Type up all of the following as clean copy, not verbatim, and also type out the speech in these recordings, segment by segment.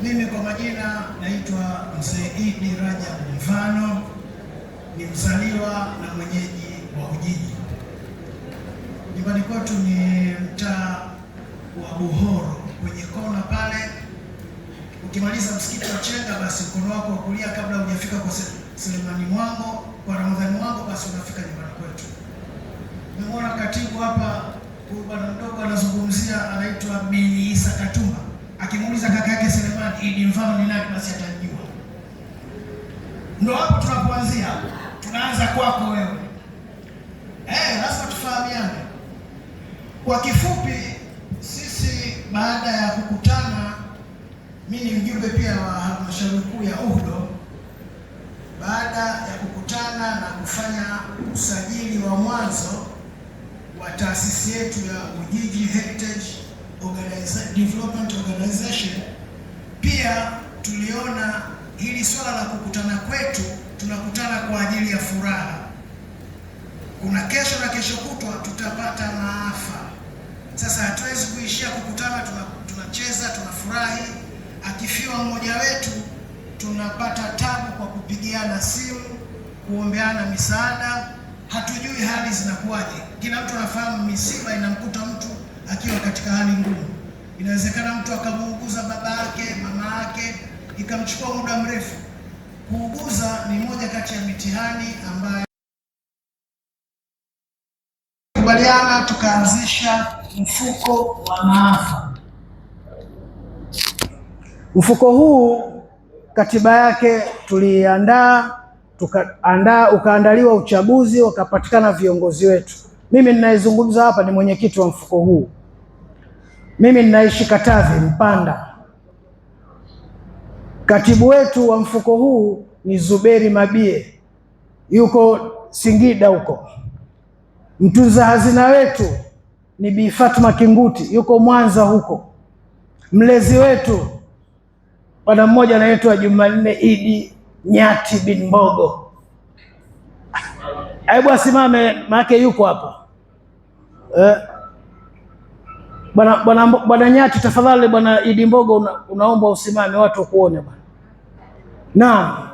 Mimi kwa majina naitwa Mzee Idi Rajab Mfano, ni mzaliwa na mwenyeji wa Ujiji. Nyumbani kwetu ni mtaa wa Buhoro, kwenye kona pale. Ukimaliza msikiti wa Chenga, basi mkono wako wa kulia kabla hujafika kwa Selemani Mwango, kwa Ramadhani Mwango, basi unafika nyumbani kwetu. Nimeona katibu hapa, huyu bwana mdogo anazungumzia, anaitwa Bin Isa Katumba. Akimuuliza kaka yake Selemani Idi Mfano ni nani, basi atajua. Ndio hapo tunapoanzia. Tunaanza kwako wewe. Lazima tufahamiane. Kwa kifupi, sisi baada ya kukutana, mimi ni mjumbe pia wa halmashauri kuu ya UHDO. Baada ya kukutana na kufanya usajili wa mwanzo wa taasisi yetu ya Ujiji Heritage Development Organization, pia tuliona hili swala la kukutana kwetu, tunakutana kwa ajili ya furaha. Kuna kesho na kesho kutwa tutapata maafa. Sasa hatuwezi kuishia kukutana, tunacheza, tunafurahi. Akifiwa mmoja wetu, tunapata tabu kwa kupigiana simu, kuombeana misaada. Hatujui hali zinakuwaje. Kila mtu anafahamu misiba inamkuta mtu akiwa katika hali ngumu. Inawezekana mtu akamuuguza baba yake, mama yake, ikamchukua muda mrefu. Kuuguza ni moja kati ya mitihani ambayo kubaliana, tukaanzisha mfuko wa maafa. Mfuko huu katiba yake tuliandaa, ukaandaliwa uchaguzi, wakapatikana viongozi wetu. Mimi ninayezungumza hapa ni mwenyekiti wa mfuko huu. Mimi ninaishi Katavi Mpanda. Katibu wetu wa mfuko huu ni Zuberi Mabie, yuko Singida huko. Mtunza hazina wetu ni Bi Fatma Kinguti, yuko Mwanza huko. Mlezi wetu bwana mmoja anaitwa Jumanne Idi Nyati bin Mbogo. Hebu asimame, maana yuko hapa. Bwana Nyati, tafadhali bwana Idi Mbogo, unaomba usimame watu kuone bwana. Naam.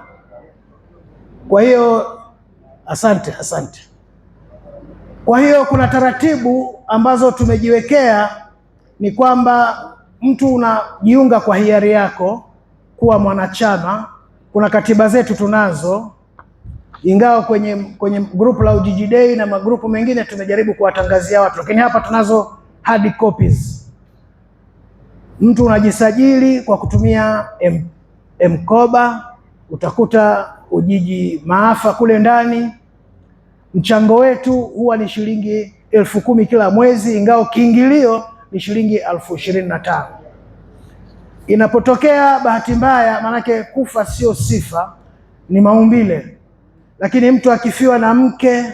Kwa hiyo asante. Kwa hiyo kuna taratibu ambazo tumejiwekea, ni kwamba mtu unajiunga kwa hiari yako kuwa mwanachama. Kuna katiba zetu tunazo, ingawa kwenye group la Ujiji Day na magrupu mengine tumejaribu kuwatangazia watu, lakini hapa tunazo hard copies. Mtu unajisajili kwa kutumia mkoba, utakuta Ujiji maafa kule ndani. Mchango wetu huwa ni shilingi 10,000 kila mwezi, ingawa kiingilio ni shilingi 25,000. Inapotokea bahati mbaya, manake kufa sio sifa, ni maumbile, lakini mtu akifiwa na mke,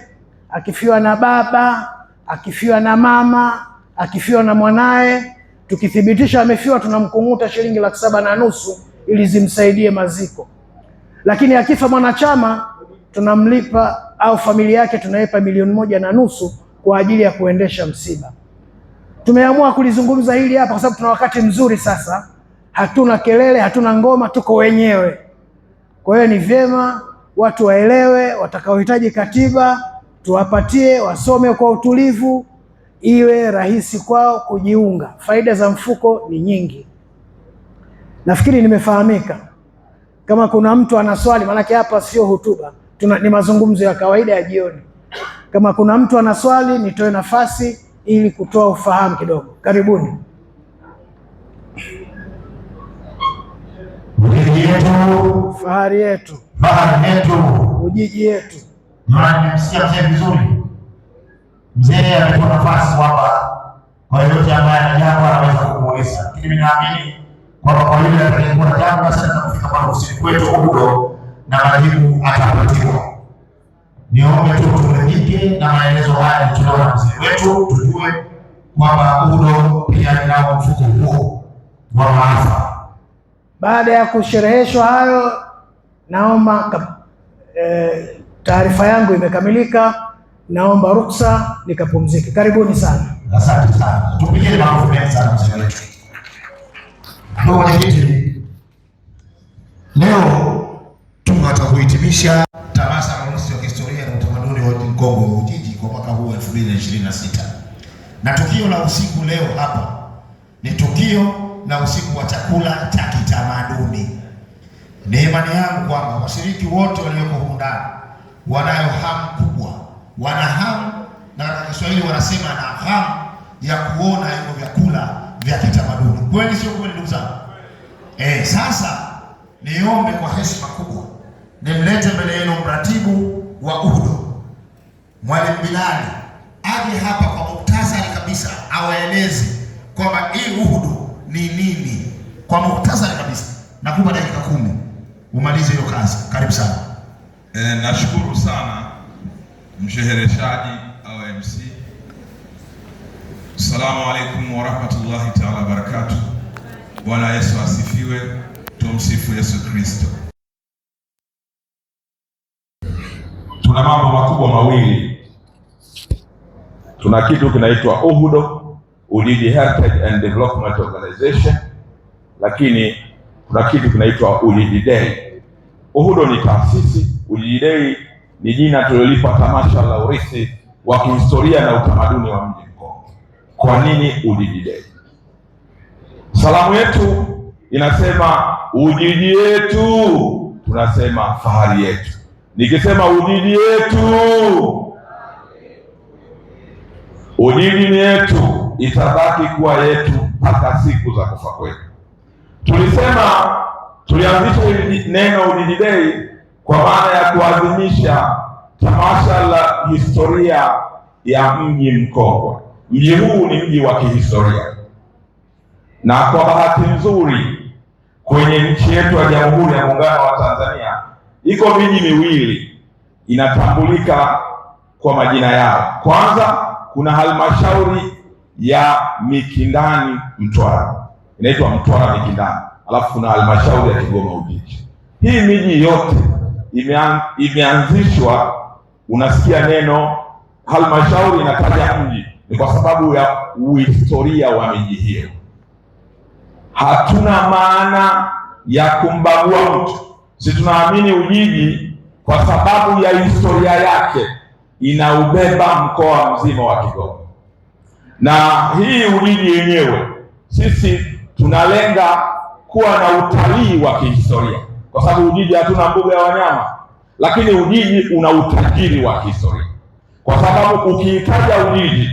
akifiwa na baba, akifiwa na mama, akifiwa na mwanae, tukithibitisha amefiwa, tunamkunguta shilingi 7,500 ili zimsaidie maziko. Lakini akifa mwanachama, tunamlipa au familia yake tunaipa 1,500,000 kwa ajili ya kuendesha msiba. Tumeamua kulizungumza hili hapa kwa sababu tuna wakati mzuri sasa, hatuna kelele, hatuna ngoma, tuko wenyewe. Kwa hiyo ni vyema watu waelewe, watakaohitaji katiba tuwapatie, wasome kwa utulivu, iwe rahisi kwao kujiunga. Faida za mfuko ni nyingi. Nafikiri nimefahamika. Kama kuna mtu ana swali, maanake hapa sio hotuba, ni mazungumzo ya kawaida ya jioni. Kama kuna mtu ana swali, nitoe nafasi ili kutoa ufahamu kidogo. Karibuni. Fahari yetu, Ujiji yetu. Nimesikia mzee vizuri. Mzee ametoa nafasi hapa kwa yote ambaye ana jambo anaweza kumuuliza. Lakini mimi naamini kwamba kwa yule atakayekuwa na jambo sasa kufika kwa ofisi kwetu UHDO na majibu atapatiwa. Niombe tu turidhike na maelezo haya tunaona mzee wetu, tujue kwamba UHDO pia inao mfuko huo wa maafa. Baada ya kushereheshwa hayo, naomba taarifa yangu imekamilika. Naomba ruksa nikapumzike. Karibuni sana. Asante sana. Tupige makofi mengi sana mzee wetu. Ndugu mwenyekiti, Leo tumepata kuhitimisha tamasha la urusi wa kihistoria na utamaduni wa Mkongwe wa Ujiji kwa mwaka huu 2026. Na tukio la usiku leo hapa ni tukio la usiku wa chakula cha kitamaduni. Ni imani yangu kwamba washiriki wote walioko humu ndani wanayo hamu kubwa, wana hamu, na katika Kiswahili wanasema na hamu ya kuona hivyo vyakula vya kitamaduni. Kweli sio kweli ndugu zangu? Sasa niombe kwa heshima kubwa nimlete mbele yenu mratibu wa UHUDO Mwalimu Bilali aje hapa kwa muhtasari kabisa awaeleze kwamba hii UHUDO ni nini kwa muhtasari kabisa. Nakupa dakika 10 umalize hiyo kazi. Karibu sana. Nashukuru sana mshereheshaji au MC. Assalamu alaikum wa rahmatullahi ta'ala wa barakatuh. Bwana Yesu asifiwe. Tumsifu Yesu Kristo. Tuna mambo makubwa mawili. Tuna kitu kinaitwa UHUDO, Ujiji Heritage and Development Organization, lakini kuna kitu kinaitwa Ujiji Day. UHUDO ni taasisi, Ujiji Day ni jina tulilolipa tamasha la urithi wa kihistoria na utamaduni wa mji Mkongwe. Kwa nini Ujiji Day? Salamu yetu inasema Ujiji yetu, tunasema fahari yetu. Nikisema Ujiji yetu, Ujiji ni yetu, itabaki kuwa yetu mpaka siku za kufa kwetu. Tulianzisha neno Ujiji Day kwa maana ya kuadhimisha tamasha la historia ya mji Mkongwe. Mji huu ni mji wa kihistoria, na kwa bahati nzuri kwenye nchi yetu ya Jamhuri ya Muungano wa Tanzania iko miji miwili inatambulika kwa majina yao. Kwanza kuna halmashauri ya Mikindani Mtwara, inaitwa Mtwara Mikindani, alafu kuna halmashauri ya Kigoma Ujiji. Hii miji yote imeanzishwa, unasikia neno halmashauri inataja mji, ni kwa sababu ya uhistoria wa miji hiyo. Hatuna maana ya kumbagua mtu. Sisi tunaamini Ujiji kwa sababu ya historia yake inaubeba mkoa mzima wa Kigoma. Na hii Ujiji yenyewe sisi tunalenga kuwa na utalii wa kihistoria, kwa sababu Ujiji hatuna mbuga ya wanyama, lakini Ujiji una utajiri wa kihistoria, kwa sababu ukiitaja Ujiji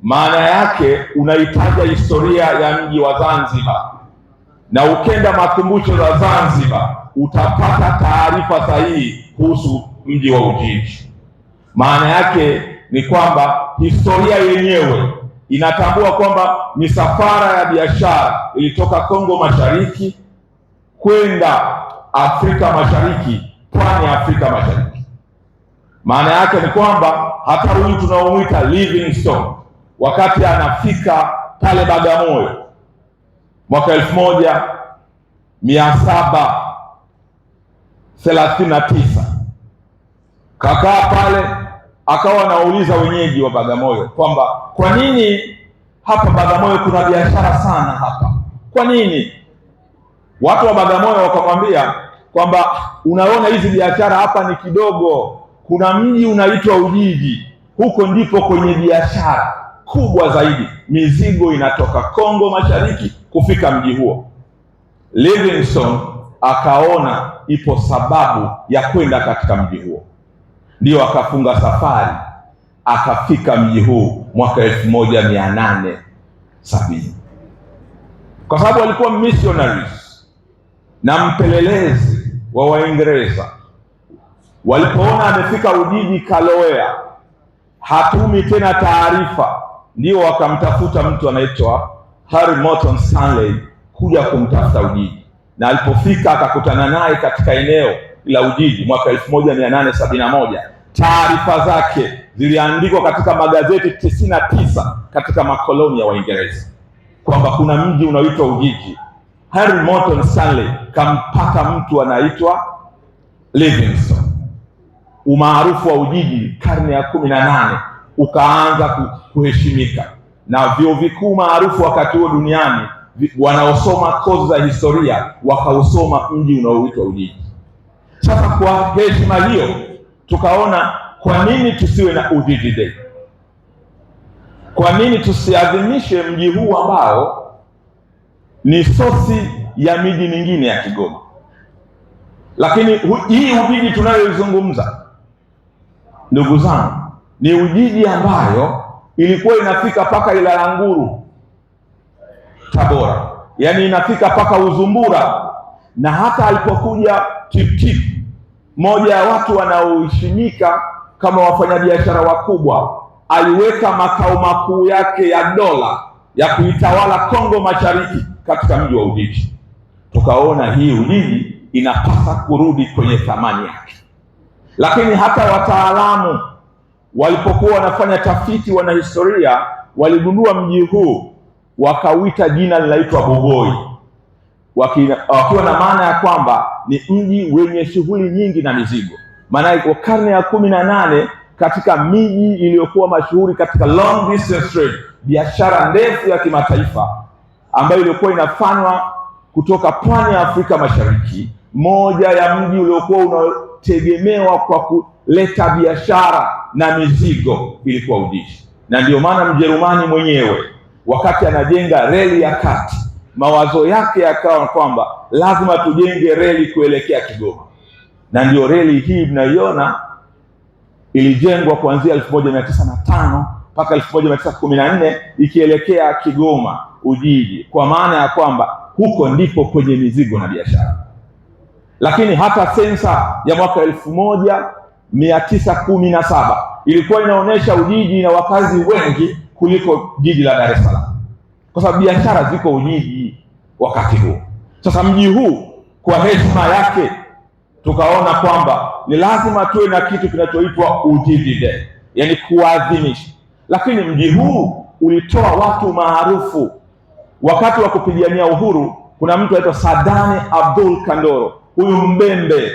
maana yake unaitaja historia ya mji wa Zanzibar, na ukenda makumbusho za Zanzibar utapata taarifa sahihi kuhusu mji wa Ujiji. Maana yake ni kwamba historia yenyewe inatambua kwamba misafara ya biashara ilitoka Kongo Mashariki kwenda Afrika Mashariki, pwani ya Afrika Mashariki. Maana yake ni kwamba hata huyu tunaomuita Livingstone wakati anafika pale Bagamoyo mwaka 1739 kakaa pale, akawa anauliza wenyeji wa Bagamoyo kwamba kwa nini hapa Bagamoyo kuna biashara sana hapa? Kwa nini? Watu wa Bagamoyo wakamwambia kwamba unaona hizi biashara hapa ni kidogo, kuna mji unaitwa Ujiji, huko ndipo kwenye biashara kubwa zaidi, mizigo inatoka Kongo Mashariki kufika mji huo. Livingstone akaona ipo sababu ya kwenda katika mji huo, ndio akafunga safari akafika mji huu mwaka 1870, kwa sababu walikuwa missionaries na mpelelezi wa Waingereza. Walipoona amefika Ujiji kalowea, hatumi tena taarifa, ndio wakamtafuta mtu anaitwa Harry Morton Stanley kuja kumtafuta Ujiji, na alipofika akakutana naye katika eneo la Ujiji mwaka 1871. Taarifa zake ziliandikwa katika magazeti 99 katika makoloni ya Waingereza kwamba kuna mji unaoitwa Ujiji. Harry Morton Stanley kampata mtu anaitwa Livingstone. Umaarufu wa Ujiji karne ya 18 ukaanza kuheshimika, na vyuo vikuu maarufu wakati huo duniani wanaosoma kozi za historia wakausoma mji unaoitwa Ujiji. Sasa kwa heshima hiyo tukaona kwa nini tusiwe na Ujiji Day? Kwa nini tusiadhimishe mji huu ambao ni sosi ya miji mingine ya Kigoma? Lakini hii Ujiji tunayoizungumza, ndugu zangu, ni Ujiji ambayo ilikuwa inafika paka Ilalanguru Tabora, yaani inafika paka Uzumbura. Na hata alipokuja Tiptip, moja ya watu wanaoheshimika kama wafanyabiashara wakubwa, aliweka makao makuu yake ya dola ya kuitawala Kongo Mashariki katika mji wa Ujiji. Tukaona hii Ujiji inapasa kurudi kwenye thamani yake. Lakini hata wataalamu walipokuwa wanafanya tafiti, wanahistoria waligundua mji huu, wakauita jina linaitwa Bugoi, wakiwa na maana ya kwamba ni mji wenye shughuli nyingi na mizigo. Maana kwa karne ya 18 katika miji iliyokuwa mashuhuri katika long distance trade, biashara ndefu ya kimataifa ambayo ilikuwa inafanywa kutoka pwani ya Afrika Mashariki, moja ya mji uliokuwa unategemewa kwa kuleta biashara na mizigo ilikuwa Ujiji. Na ndio maana Mjerumani mwenyewe wakati anajenga reli ya kati, mawazo yake yakawa kwamba lazima tujenge reli kuelekea Kigoma. Na ndio reli hii mnaiona ilijengwa kuanzia 1905 mpaka 1914 ikielekea Kigoma Ujiji, kwa maana ya kwamba huko ndipo kwenye mizigo na biashara. Lakini hata sensa ya mwaka 1917 ilikuwa inaonyesha Ujiji na wakazi wengi kuliko jiji la Dar es Salaam, kwa sababu biashara ziko Ujiji wakati huo. Sasa mji huu kwa heshima yake tukaona kwamba ni lazima tuwe na kitu kinachoitwa Ujiji Day, yani kuadhimisha. Lakini mji huu ulitoa watu maarufu wakati wa kupigania uhuru. Kuna mtu anaitwa Sadane Abdul Kandoro, huyu mbembe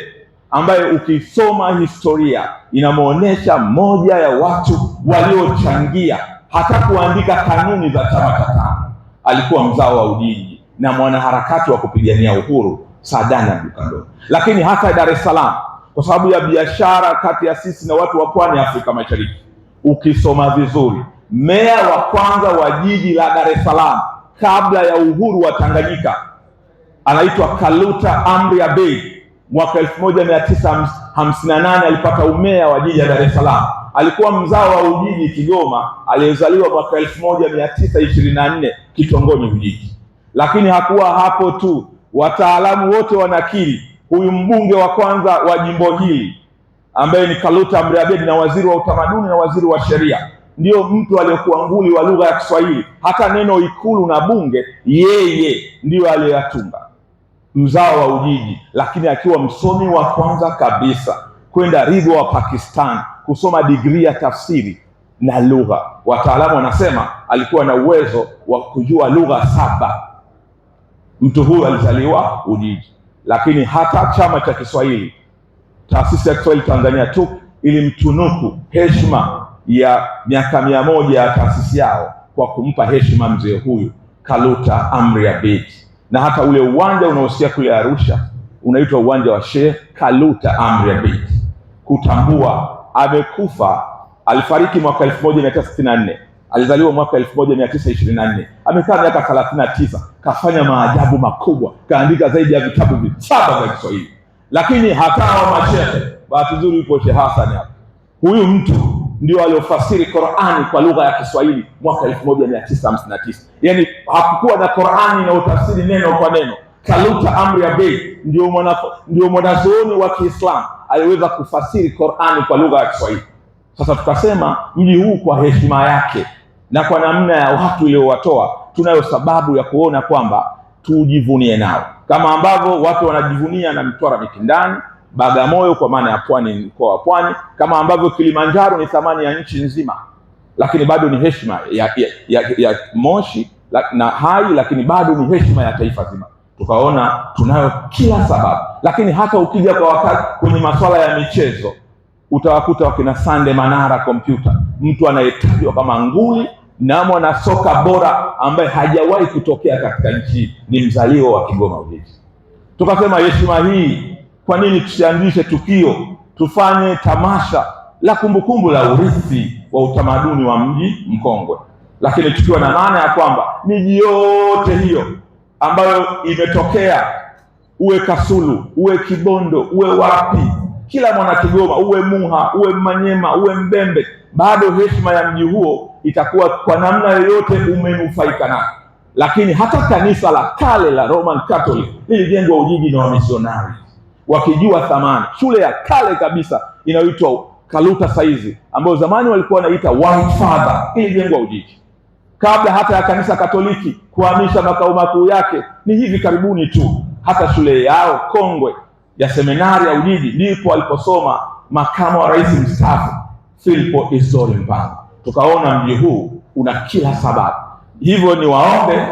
ambaye ukisoma historia inamuonesha moja ya watu waliochangia hata kuandika kanuni za chama cha TANU. Alikuwa mzao wa Ujiji na mwanaharakati wa kupigania uhuru, Sadane Abdul Kandoro. Lakini hata Dar es Salaam, kwa sababu ya biashara kati ya sisi na watu wa pwani ya Afrika Mashariki, ukisoma vizuri, meya wa kwanza wa jiji la Dar es Salaam kabla ya uhuru wa Tanganyika anaitwa Kaluta Amri Abeid. Mwaka 1958 alipata umea wa jiji la Dar es Salaam. Alikuwa mzao wa Ujiji Kigoma, aliyezaliwa mwaka 1924 kitongoji Ujiji. Lakini hakuwa hapo tu, wataalamu wote wanakiri huyu mbunge wa kwanza wa jimbo hili ambaye ni Kaluta Amri Abeid na waziri wa utamaduni na waziri wa sheria, ndio mtu aliyokuwa nguli wa lugha ya Kiswahili. Hata neno ikulu na bunge yeye ndio aliyoyatunga, mzao wa Ujiji. Lakini akiwa msomi wa kwanza kabisa kwenda Ridhwa wa Pakistan kusoma digrii ya tafsiri na lugha. Wataalamu wanasema alikuwa na uwezo wa kujua lugha 7. Mtu huyu alizaliwa Ujiji. Lakini hata chama cha Kiswahili, taasisi ya Kiswahili Tanzania TUK, ilimtunuku heshima ya miaka 100 ya taasisi yao kwa kumpa heshima mzee huyu Kaluta Amri Abeid. Na hata ule uwanja unaosikia kule Arusha unaitwa uwanja wa Sheikh Kaluta Amri Abeid, kutambua amekufa. Alifariki mwaka 1964, alizaliwa mwaka 1924. Amekaa miaka 39, kafanya maajabu makubwa, kaandika zaidi ya vitabu 7 vya Kiswahili. Lakini hata wa mashehe, bahati nzuri yupo Sheikh Hassan hapa, huyu mtu ndio aliofasiri Qur'ani kwa lugha ya Kiswahili mwaka 1959. Yaani hakukuwa na Qur'ani na utafsiri neno kwa neno. Kaluta Amri Abeid ndio mwanazuoni wa Kiislamu aliweza kufasiri Qur'ani kwa lugha ya Kiswahili. Sasa tukasema mji huu kwa heshima yake na kwa namna ya watu waliowatoa, tunayo sababu ya kuona kwamba tujivunie nao, kama ambavyo watu wanajivunia na Mtwara Mikindani, Bagamoyo kwa maana ya pwani, mkoa wa Pwani, kama ambavyo Kilimanjaro ni thamani ya nchi nzima, lakini bado ni heshima ya Moshi na Hai, lakini bado ni heshima ya taifa zima. Tukaona tunayo kila sababu. Lakini hata ukija kwa wakati kwenye masuala ya michezo, utawakuta wakina Sande Manara Kompyuta, mtu anayetajwa kama nguli na mwanasoka bora ambaye hajawahi kutokea katika nchi, ni mzaliwa wa Kigoma Ujiji. Tukasema heshima hii, kwa nini tusianzishe tukio, tufanye tamasha la kumbukumbu la urithi wa utamaduni wa mji mkongwe, lakini tukiwa na maana ya kwamba miji yote hiyo ambayo imetokea, uwe Kasulu, uwe Kibondo, uwe wapi, kila mwana Kigoma, uwe Muha, uwe Manyema, uwe Mbembe, bado heshima ya mji huo itakuwa kwa namna yoyote umenufaika nayo. Lakini hata kanisa la kale la Roman Catholic lilijengwa Ujiji na wamisionari wakijua thamani. Shule ya kale kabisa inayoitwa Kaluta saizi, ambayo zamani walikuwa wanaita White Father, ilijengwa Ujiji. Kabla hata ya kanisa Katoliki kuhamisha makao makuu yake, ni hivi karibuni tu, hata shule yao kongwe ya seminari ya Ujiji ndipo aliposoma makamu wa rais mstaafu Philip Isdor Mpango. Tukaona mji huu una kila sababu. Hivyo ni waombe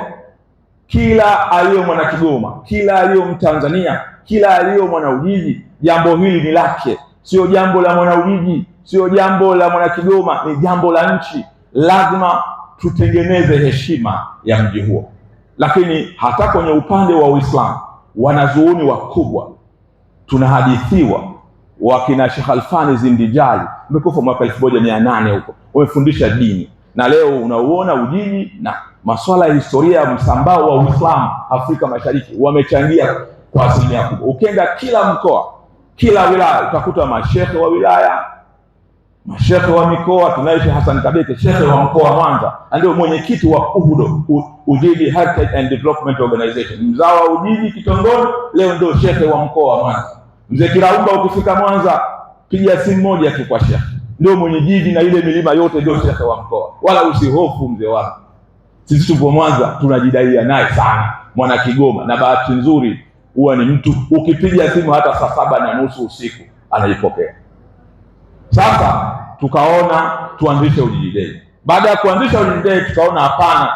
kila aliyo mwana Kigoma, kila aliyo Mtanzania, kila aliyo mwana Ujiji, jambo hili ni lake. Sio jambo la mwana Ujiji, sio jambo la mwana Kigoma, ni jambo la nchi. Lazima tutengeneze heshima ya mji huo. Lakini hata kwenye upande wa Uislamu, wanazuoni wakubwa tunahadithiwa, wakina Sheikh Alfani Zindijali, umekufa mwaka 1800 huko, wamefundisha dini. Na leo unauona Ujiji na masuala ya historia ya msambao wa Uislamu Afrika Mashariki wamechangia kwa asilimia kubwa. Ukienda kila mkoa, kila wilaya, utakuta mashehe wa wilaya, mashehe wa mikoa. Tunaye Sheikh Hassan Kabeke, shehe wa mkoa wa Mwanza, ndio mwenyekiti wa UHUDO, Ujiji Heritage and Development Organization, mzao wa Ujiji Kitongoni, leo ndio shehe wa mkoa wa Mwanza. Mzee Kiraumba, ukifika Mwanza piga simu moja tu kwa shehe, ndio mwenye jiji na ile milima yote ndio shehe wa mkoa. Wala usihofu mzee wangu, sisi tupo Mwanza tunajidaia naye sana mwana Kigoma, na bahati nzuri huwa ni mtu ukipiga simu hata saa 7:30 usiku anaipokea. Sasa tukaona tuanzishe Ujiji Day. Baada ya kuanzisha Ujiji Day, tukaona hapana,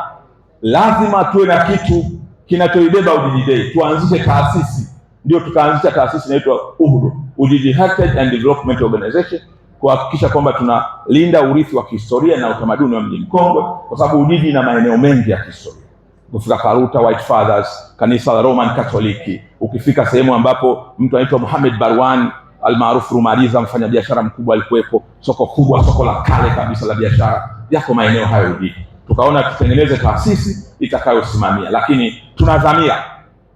lazima tuwe na kitu kinachoibeba Ujiji Day, tuanzishe taasisi. Ndio tukaanzisha taasisi inaitwa UHUDO, Ujiji Heritage and Development Organization, kuhakikisha kwamba tunalinda urithi wa kihistoria na utamaduni wa mji mkongwe, kwa sababu Ujiji ina maeneo mengi ya kihistoria. Ukifika Karuta, White Fathers, kanisa la Roman Catholic, ukifika sehemu ambapo mtu anaitwa Muhammad Barwan almaarufu Rumaliza, mfanyabiashara mkubwa alikuwepo, soko kubwa, soko la kale kabisa la biashara, yako maeneo hayo Ujiji. Tukaona tutengeneze taasisi itakayosimamia, lakini tunadhamia,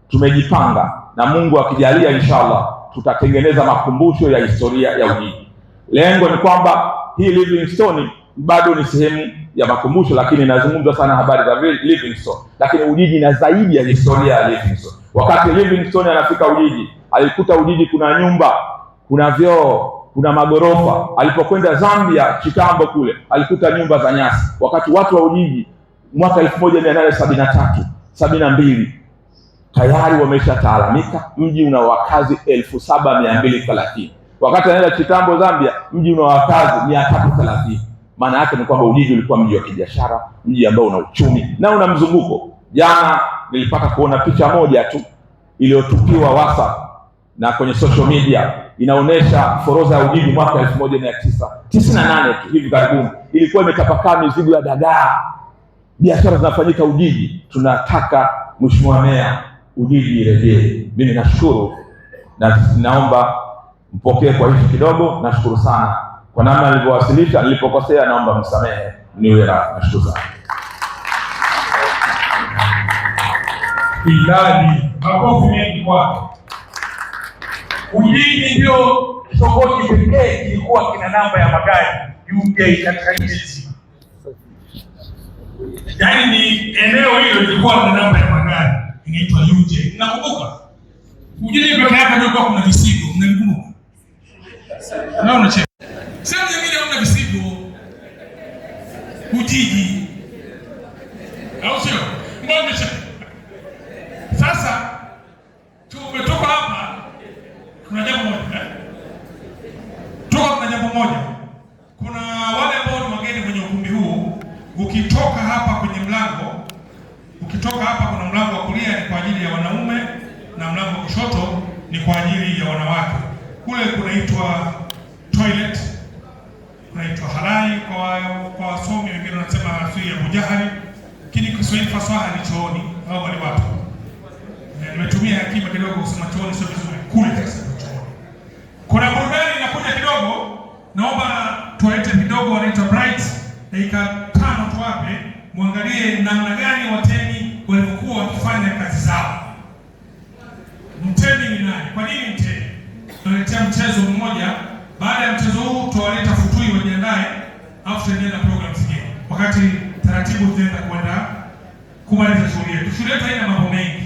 tumejipanga, na Mungu akijalia inshallah tutatengeneza makumbusho ya historia ya Ujiji. Lengo ni kwamba hii Livingstone bado ni sehemu ya makumbusho, lakini nazungumza sana habari za Livingstone, lakini Ujiji na zaidi ya historia ya Livingstone. Wakati Livingstone anafika Ujiji, alikuta Ujiji kuna nyumba, kuna vyoo, kuna magorofa. Alipokwenda Zambia Chitambo kule, alikuta nyumba za nyasi. Wakati watu wa Ujiji mwaka 1873 72 tayari wameshataalamika, mji una wakazi 7230. Wakati anaenda Chitambo Zambia, mji una wakazi 330. Maana yake ni kwamba Ujiji ulikuwa mji wa kibiashara, mji ambao una uchumi na una mzunguko. Jana nilipata kuona picha moja tu iliyotupiwa WhatsApp na kwenye social media, inaonesha forodha ya Ujiji mwaka 1998 tu, hivi karibuni, ilikuwa imetapakaa mizigo ya dagaa. Biashara zinafanyika Ujiji. Tunataka Mheshimiwa Meya, Ujiji irejee. Mimi nashukuru na naomba mpokee kwa hicho kidogo. Nashukuru sana kwa namna nilivyowasilisha. Nilipokosea naomba msamehe, niwe radhi. Nashukuru sana. Ilani makofi mengi kwake. Ujiji ndio kitongoji pekee kilikuwa kina namba ya magari UK katika nchi nzima. Yaani ni eneo hilo lilikuwa na namba ya magari inaitwa UJ. Nakumbuka Ujiji pekee yake ndio kuna visigo, mnakumbuka? Naona che. Sasa nyingine hamna visigo Ujiji. Au sio? Mbona sasa tumetoka hapa, kuna jambo moja kuna jambo moja. Kuna wale ambao ni wageni kwenye ukumbi huu, ukitoka hapa kwenye mlango, ukitoka hapa kuna mlango wa kulia ni kwa ajili ya wanaume na mlango wa kushoto ni kwa ajili ya wanawake. Kule kunaitwa toilet, kunaitwa halai kwa wasomi wengine wanasema sio ya Bujahari, lakini Kiswahili fasaha ni chooni au wale watu. Nimetumia hekima kidogo kusema chooni sio vizuri, kule sasa chooni. Kuna burudani inakuja kidogo, naomba tuwalete kidogo, wanaitwa Bright, dakika 5 tuwape, muangalie namna gani wateni walivyokuwa wakifanya kazi zao. Mteni ni nani? Kwa nini mteni? Tunaletea mchezo mmoja. Baada ya mchezo huu tuwaleta Futui wajiandae, afu tuendelee na program zingine. Wakati taratibu tunaenda kwenda kumaliza shughuli yetu. Shughuli yetu haina mambo mengi.